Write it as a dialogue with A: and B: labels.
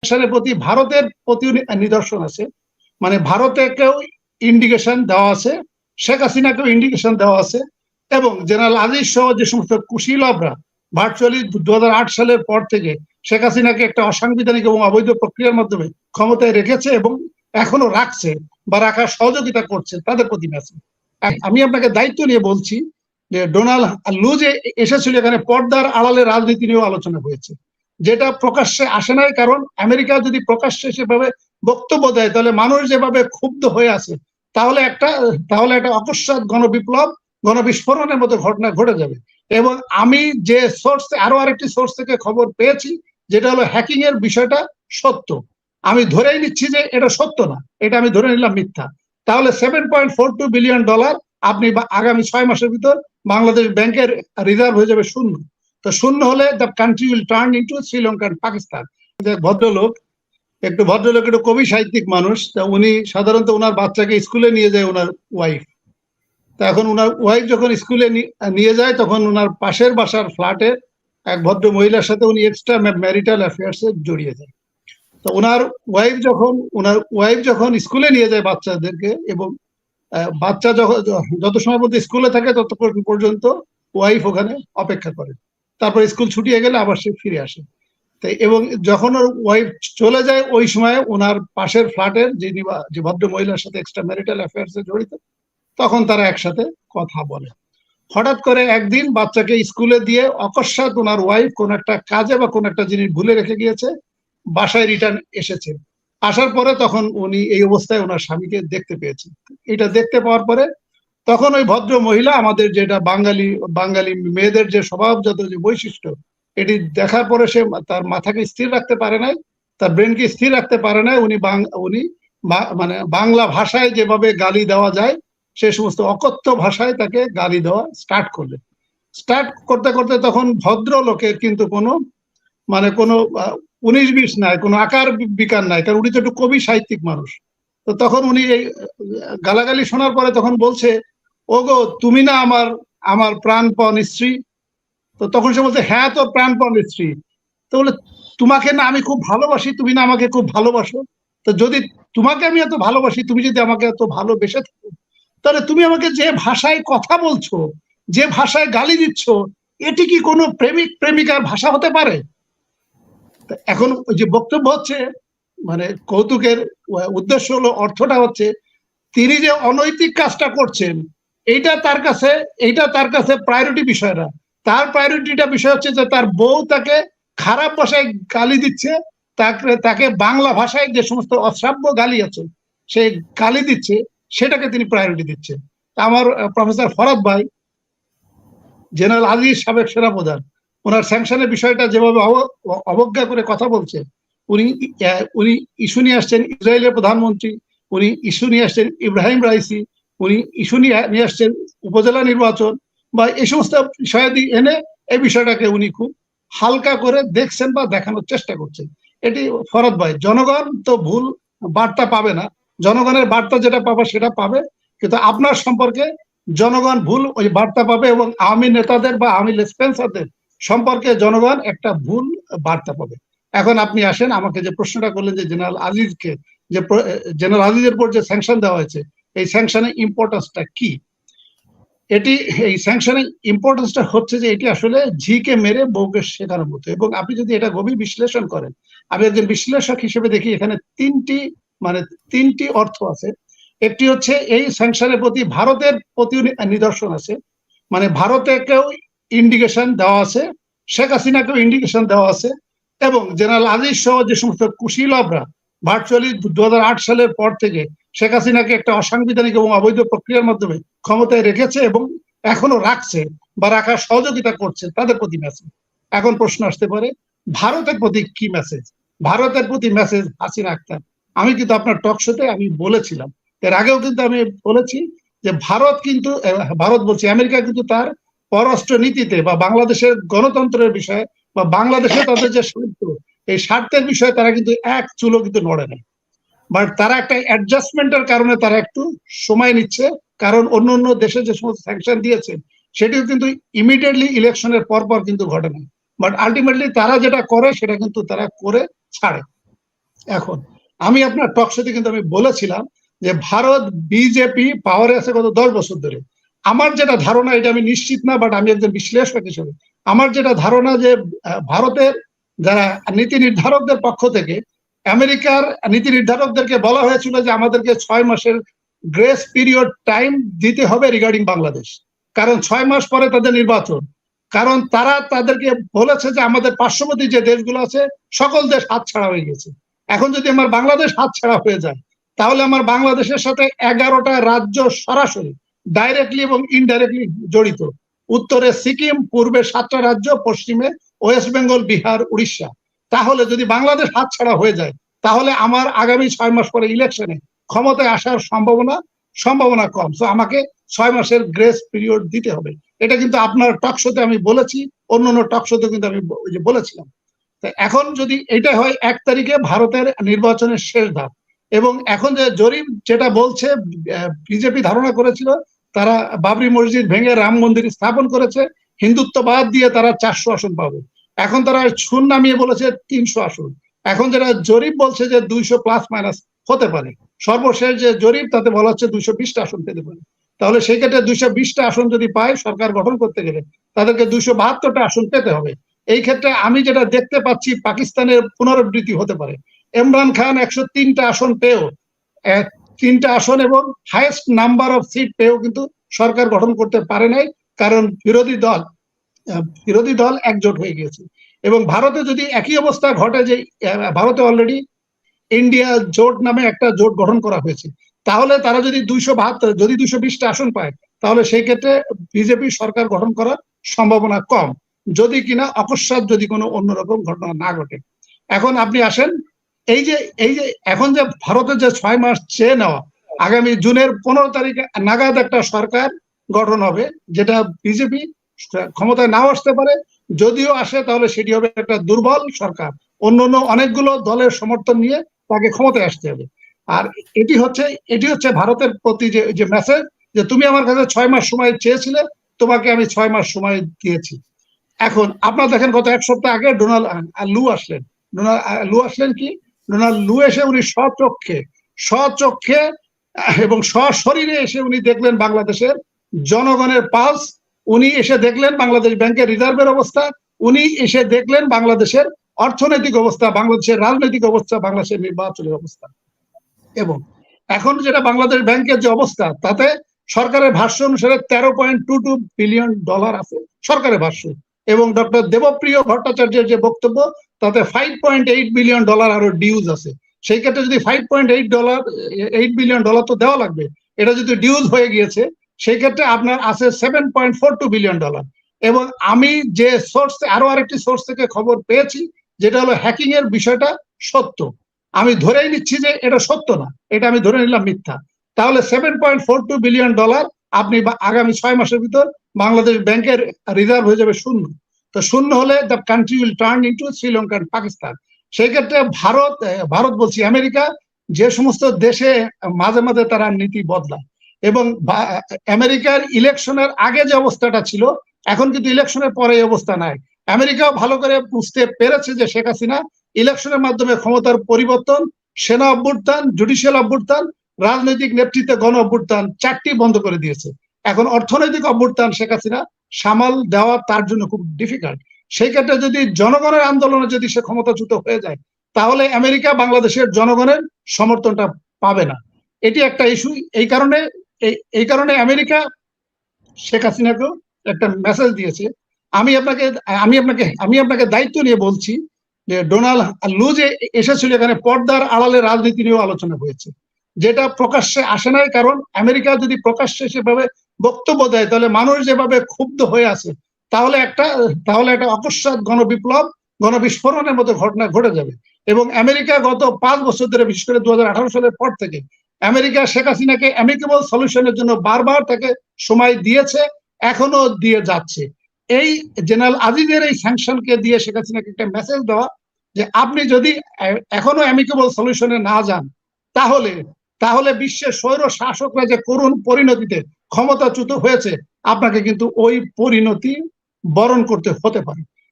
A: সেনার প্রতি ভারতের প্রতি নিদর্শন আছে, মানে ভারতেকেও ইন্ডিকেশন দেওয়া আছে, শেখ হাসিনাকেও ইন্ডিকেশন দেওয়া আছে, এবং জেনারেল আজিজ সহ যে সমস্ত কুশীলবরা ভার্চুয়ালি 2008 সালের পর থেকে শেখ হাসিনাকে একটা অসাংবিধানিক এবং অবৈধ প্রক্রিয়ার মাধ্যমে ক্ষমতায় রেখেছে এবং এখনো রাখছে বা রাখার সহযোগিতা করছে, তাদের প্রতি মেসেজ। আমি আপনাকে দায়িত্ব নিয়ে বলছি যে ডোনাল্ড লু যে এসেছিল এখানে পর্দার আড়ালে রাজনীতি নিয়েও আলোচনা হয়েছে, যেটা প্রকাশ্যে আসে নাই, কারণ আমেরিকা যদি প্রকাশ্যে সেভাবে বক্তব্য দেয় তাহলে মানুষ যেভাবে ক্ষুব্ধ হয়ে আছে তাহলে একটা অকস্মাৎ গণবিপ্লব, গণবিস্ফোরণের মতো ঘটনা ঘটে যাবে। এবং আমি যে সোর্স, আরেকটি সোর্স থেকে খবর পেয়েছি, যেটা হলো হ্যাকিং এর বিষয়টা সত্য। আমি ধরেই নিচ্ছি যে এটা সত্য না, এটা আমি ধরে নিলাম মিথ্যা। তাহলে $7.42 বিলিয়ন আপনি আগামী 6 মাসের ভিতর বাংলাদেশ ব্যাংকের রিজার্ভ হয়ে যাবে শূন্য। তো শূন্য হলে the country will turn into Sri Lanka and Pakistan. ভদ্রলোক একটু কবি সাহিত্যিক মানুষ, তা উনি সাধারণত ওনার বাচ্চাকে স্কুলে নিয়ে যায় ওনার ওয়াইফ। তা এখন ওনার ওয়াইফ যখন স্কুলে নিয়ে যায় তখন ওনার পাশের বাসার ফ্ল্যাটে এক ভদ্র মহিলার সাথে উনি এক্সট্রা ম্যারিটাল অ্যাফেয়ার্সে জড়িয়ে যায়। তো ওনার ওয়াইফ যখন স্কুলে নিয়ে যায় বাচ্চাদেরকে, এবং বাচ্চা যত সময় পর্যন্ত স্কুলে থাকে ততক্ষণ পর্যন্ত ওয়াইফ ওখানে অপেক্ষা করে, তারপর স্কুল ছুটিয়ে গেলে আবার সে ফিরে আসে। এবং যখন ওর ওয়াইফ চলে যায় ওই সময় ওনার পাশের ফ্ল্যাটের যে ভদ্র মহিলার সাথে এক্সট্রা ম্যারিটাল অ্যাফেয়ার্সে জড়িত, তখন তারা একসাথে কথা বলে। হঠাৎ করে একদিন বাচ্চাকে স্কুলে দিয়ে অকস্মাৎ ওনার ওয়াইফ কোন একটা কাজে বা কোন একটা জিনিস ভুলে রেখে গিয়েছে, বাসায় রিটার্ন এসেছে। আসার পরে তখন উনি এই অবস্থায় ওনার স্বামীকে দেখতে পেয়েছেন। এটা দেখতে পাওয়ার পরে তখন ওই ভদ্র মহিলা, আমাদের যেটা বাঙালি মেয়েদের যে স্বভাবজাত যে বৈশিষ্ট্য, এটি দেখার পরে সে তার মাথাকে স্থির রাখতে পারে নাই, তার ব্রেনকে স্থির রাখতে পারে নাই। উনি মানে বাংলা ভাষায় যেভাবে গালি দেওয়া যায় সে সমস্ত অকথ্য ভাষায় তাকে গালি দেওয়া স্টার্ট করতে করতে তখন ভদ্র লোকের কিন্তু কোনো 19-20 নাই, কোনো আকার বিকার নাই, কারণ উনি তো একটু কবি সাহিত্যিক মানুষ। তো তখন উনি এই গালাগালি শোনার পরে তখন বলছে, ওগো তুমি না আমার প্রাণপণ স্ত্রী? তো তখন সে বলছে, হ্যাঁ তোর প্রাণপণ স্ত্রী। তো বলে, তোমাকে না আমি খুব ভালোবাসি, তুমি না আমাকে খুব ভালোবাসো? তো যদি তোমাকে আমি এত ভালোবাসি, তুমি যদি আমাকে এত ভালোবেসে থাকো, তাহলে তুমি আমাকে যে ভাষায় কথা বলছো, যে ভাষায় গালি দিচ্ছ, এটি কি কোনো প্রেমিক প্রেমিকার ভাষা হতে পারে? এখন ওই যে বক্তব্য হচ্ছে, মানে কৌতুকের উদ্দেশ্য হলো, অর্থটা হচ্ছে তিনি যে অনৈতিক কাজটা করছেন এইটা তার কাছে প্রায়োরিটি বিষয় না। তার প্রায়োরিটিটা বিষয় হচ্ছে যে তার বউ তাকে খারাপ ভাষায় গালি দিচ্ছে, তাকে বাংলা ভাষায় যে সমস্ত অশ্রাব্য গালি আছে সেই গালি দিচ্ছে, সেটাকে তিনি প্রায়োরিটি দিচ্ছেন। আমার প্রফেসর ফরাদ ভাই, জেনারেল আজিজ সাবেক সেনাপ্রধান, ওনার স্যাংশনের বিষয়টা যেভাবে অবজ্ঞা করে কথা বলছে, উনি ইস্যু নিয়ে আসছেন ইসরায়েলের প্রধানমন্ত্রী, উনি ইস্যু নিয়ে আসছেন ইব্রাহিম রাইসি, উনি ইস্যু নিয়ে আসছেন উপজেলা নির্বাচন, বা এই সমস্ত বিষয়াদি এনে এই বিষয়টাকে উনি খুব হালকা করে দেখছেন বা দেখানোর চেষ্টা করছেন। এটি ফরদ ভাই, জনগণ তো ভুল বার্তা পাবে না, জনগণের বার্তা যেটা পাবে সেটা পাবে, কিন্তু আপনার সম্পর্কে জনগণ ভুল ওই বার্তা পাবে, এবং আওয়ামী নেতাদের বা আওয়ামী লেসপেন্সারদের সম্পর্কে জনগণ একটা ভুল বার্তা পাবে। এখন আপনি আসেন, আমাকে যে প্রশ্নটা করলেন যে জেনারেল আজিজের উপর যে স্যাংশন দেওয়া হয়েছে, এই স্যাংশনের ইম্পর্টেন্সটা কি? এই স্যাংশনের ইম্পর্টেন্সটা হচ্ছে যে এটি আসলে ঝিকে মেরে বউকে শেখানোর মতো। এবং আপনি যদি এটা গভীর বিশ্লেষণ করেন, আমি একজন বিশ্লেষক হিসেবে দেখি এখানে তিনটি অর্থ আছে। একটি হচ্ছে এই স্যাংশনের প্রতি ভারতের প্রতি নিদর্শন আছে, মানে ভারতেকেও ইন্ডিকেশন দেওয়া আছে, শেখ হাসিনাকেও ইন্ডিকেশন দেওয়া আছে, এবং জেনারেল আজিজ সহ যে সমস্ত কুশীলবরা ভার্চুয়ালি 2008 সালের পর থেকে শেখ হাসিনাকে একটা অসাংবিধানিক এবং অবৈধ প্রক্রিয়ার মাধ্যমে ক্ষমতায় রেখেছে এবং এখনো রাখছে বা রাখার সহযোগিতা করছে, তাদের প্রতি মেসেজ। এখন প্রশ্ন আসতে পারে, ভারতের প্রতি কি মেসেজ? ভারতের প্রতি মেসেজ হাসিনা আক্তার। আমি কিন্তু আপনার টক শোতে আমি বলেছিলাম, এর আগেও কিন্তু আমি বলেছি যে ভারত বলছি, আমেরিকা কিন্তু তার পররাষ্ট্র নীতিতে বা বাংলাদেশের গণতন্ত্রের বিষয়ে বা বাংলাদেশে তাদের যে স্বার্থ, এই স্বার্থের বিষয়ে তারা কিন্তু এক চুলো কিন্তু নড়ে নেই। বাট তারা একটা অ্যাডজাস্টমেন্টের কারণে তারা একটু সময় নিচ্ছে, কারণ অন্য দেশে যে সমস্ত স্যাংশন দিয়েছে সেটিও কিন্তু ইমিডিয়েটলি ইলেকশনের পর কিন্তু ঘটে না। বাট আলটিমেটলি তারা যেটা করে সেটা কিন্তু তারা করে ছাড়ে। এখন আমি আপনার টক শোতে কিন্তু আমি বলেছিলাম যে ভারত বিজেপি পাওয়ারে আছে গত 10 বছর ধরে। আমার যেটা ধারণা, এটা আমি নিশ্চিত না, বাট আমি একজন বিশ্লেষক হিসেবে আমার যেটা ধারণা যে ভারতের যারা নীতি নির্ধারকদের পক্ষ থেকে আমেরিকার নীতি নির্ধারকদেরকে বলা হয়েছিল যে আমাদেরকে 6 মাসের গ্রেস পিরিয়ড টাইম দিতে হবে রিগার্ডিং বাংলাদেশ, কারণ 6 মাস পরে তাদের নির্বাচন। কারণ তারা তাদেরকে বলেছে যে আমাদের পার্শ্ববর্তী যে দেশগুলো আছে সকল দেশ হাতছাড়া হয়ে গেছে। এখন যদি আমার বাংলাদেশ হাতছাড়া হয়ে যায়, তাহলে আমার বাংলাদেশের সাথে 11টা রাজ্য সরাসরি ডাইরেক্টলি এবং ইনডাইরেক্টলি জড়িত। উত্তরে সিকিম, পূর্বে 7টা রাজ্য, পশ্চিমে ওয়েস্ট বেঙ্গল, বিহার, উড়িষ্যা। তাহলে যদি বাংলাদেশ হাতছাড়া হয়ে যায়, তাহলে আমার আগামী 6 মাস পরে ইলেকশনে ক্ষমতায় আসার সম্ভাবনা কম। তো আমাকে 6 মাসের গ্রেস পিরিয়ড দিতে হবে। এটা কিন্তু আপনার টক শোতে আমি বলেছি, অন্য টক শোতে কিন্তু আমি বলেছিলাম। এখন যদি এটা হয় 1 তারিখে ভারতের নির্বাচনের শেষ ধাপ, এবং এখন যে জরিপ যেটা বলছে বিজেপি ধারণা করেছিল তারা বাবরি মসজিদ ভেঙে রাম মন্দির স্থাপন করেছে, হিন্দুত্ববাদ দিয়ে তারা 400 আসন পাবে। এখন তারা সুর নামিয়ে বলেছে 300 আসন। এখন যেটা জরিপ বলছে যে 200 প্লাস মাইনাস হতে পারে। সর্বশেষ যে জরিপ তাতে বলা হচ্ছে 220টা আসন পেতে পারে। তাহলে সেই ক্ষেত্রে 220টা আসন যদি পায় সরকার গঠন করতে গেলে তাদেরকে 272টা আসন পেতে হবে। এই ক্ষেত্রে আমি যেটা দেখতে পাচ্ছি পাকিস্তানের পুনরাবৃত্তি হতে পারে। ইমরান খান 103টা আসন পেয়েও 3টা আসন এবং হাইয়েস্ট নাম্বার অফ সিট পেয়েও কিন্তু সরকার গঠন করতে পারে নাই, কারণ বিরোধী দল একজোট হয়ে গিয়েছে। এবং ভারতে যদি একই অবস্থা ঘটে যে ভারতে অলরেডি ইন্ডিয়া জোট নামে একটা জোট গঠন করা হয়েছে, তাহলে তারা যদি 220টা আসন পায়, তাহলে সেই ক্ষেত্রে বিজেপি সরকার গঠন করার সম্ভাবনা কম, যদি কিনা অকস্মাৎ যদি কোনো অন্যরকম ঘটনা না ঘটে। এখন আপনি আসেন, এই যে এখন যে ভারতের যে 6 মাস চেয়ে নেওয়া, আগামী জুনের 15 তারিখ নাগাদ একটা সরকার গঠন হবে, যেটা বিজেপি ক্ষমতায় নাও আসতে পারে। যদিও আসে তাহলে সেটি হবে একটা দুর্বল সরকার, অন্য অনেকগুলো দলের সমর্থন নিয়ে তাকে ক্ষমতায় আসতে হবে। আর এটি হচ্ছে ভারতের প্রতি যে মেসেজ, যে তুমি আমার কাছে 6 মাস সময় চেয়েছিলে, তোমাকে আমি 6 মাস সময় দিয়েছি। এখন আপনারা দেখেন গত 1 সপ্তাহ আগে ডোনাল্ড লু আসলেন কি ডোনাল্ড লু এসে উনি স্বচক্ষে এবং সশরীরে এসে উনি দেখলেন বাংলাদেশের জনগণের পালস, উনি এসে দেখলেন বাংলাদেশ ব্যাংকের রিজার্ভের অবস্থা, উনি এসে দেখলেন বাংলাদেশের অর্থনৈতিক অবস্থা, বাংলাদেশের রাজনৈতিক অবস্থা, বাংলাদেশের নির্বাচনের অবস্থা। এবং এখন যেটা বাংলাদেশ ব্যাংকের যে অবস্থা, তাতে সরকারের ভাষ্য অনুসারে $13.22 বিলিয়ন আছে সরকারের ভাষ্য, এবং ডক্টর দেবপ্রিয় ভট্টাচার্যের যে বক্তব্য তাতে $5.8 বিলিয়ন আরো ডিউজ আছে। সেই ক্ষেত্রে যদি $8 বিলিয়ন তো দেওয়া লাগবে, এটা যদি ডিউজ হয়ে গিয়েছে, সেই ক্ষেত্রে আপনার আছে $7.42 বিলিয়ন। এবং আমি যে আরেকটি সোর্স থেকে খবর পেয়েছি, যেটা হলো হ্যাকিং এর বিষয়টা সত্য। আমি ধরেই নিচ্ছি যে এটা সত্য না, এটা আমি ধরে নিলাম মিথ্যা। তাহলে $7.42 বিলিয়ন আপনি আগামী 6 মাসের ভিতর বাংলাদেশ ব্যাংকের রিজার্ভ হয়ে যাবে শূন্য। তো শূন্য হলে the country will turn into Sri Lanka and Pakistan. সেই ক্ষেত্রে ভারত বলছি আমেরিকা যে সমস্ত দেশে মাঝে মাঝে তারা নীতি বদলায়, এবং আমেরিকার ইলেকশনের আগে যে অবস্থাটা ছিল, এখন কিন্তু ইলেকশনের পরে এই অবস্থা নাই। আমেরিকাও ভালো করে বুঝতে পেরেছে যে শেখ হাসিনা ইলেকশনের মাধ্যমে ক্ষমতার পরিবর্তন, সেনা অভ্যুত্থান, জুডিশিয়াল অভ্যুত্থান, রাজনৈতিক নেতৃত্বে গণ অভ্যুত্থান 4টি বন্ধ করে দিয়েছে। এখন অর্থনৈতিক অভ্যুত্থান শেখ হাসিনা সামাল দেওয়া তার জন্য খুব ডিফিকাল্ট। সেই ক্ষেত্রে যদি জনগণের আন্দোলনে যদি সে ক্ষমতাচ্যুত হয়ে যায়, তাহলে আমেরিকা বাংলাদেশের জনগণের সমর্থনটা পাবে না। এটি একটা ইস্যু। এই কারণে আমেরিকা শেখ হাসিনাকেও একটা মেসেজ দিয়েছে। আমি আপনাকে দায়িত্ব নিয়ে বলছি যে ডোনাল্ড লু যে এসেছিল, এখানে পর্দার আড়ালে রাজনীতি নিয়েও আলোচনা হয়েছে, যেটা প্রকাশ্যে আসে নাই। কারণ আমেরিকা যদি প্রকাশ্যে সেভাবে বক্তব্য দেয়, তাহলে মানুষ যেভাবে ক্ষুব্ধ হয়ে আছে, তাহলে একটা অকস্মাৎ গণবিপ্লব, গণবিস্ফোরণের মতো ঘটনা ঘটে যাবে। এবং আমেরিকা গত 5 বছর ধরে, বিশেষ করে 2018 সালের পর থেকে, আমেরিকা শেখ হাসিনাকে অ্যামিকেবল সলিউশনের জন্য বারবার তাকে সময় দিয়েছে, এখনো দিয়ে যাচ্ছে। এই জেনারেল আজিজের এই স্যাংশনকে দিয়ে শেখ হাসিনাকে একটা মেসেজ দেওয়া যে আপনি যদি এখনো অ্যামিকেবল সলিউশনে না যান, তাহলে বিশ্বের স্বৈর শাসকরা যে করুণ পরিণতিতে ক্ষমতাচ্যুত হয়েছে, আপনাকে কিন্তু ওই পরিণতি বরণ করতে হতে পারে।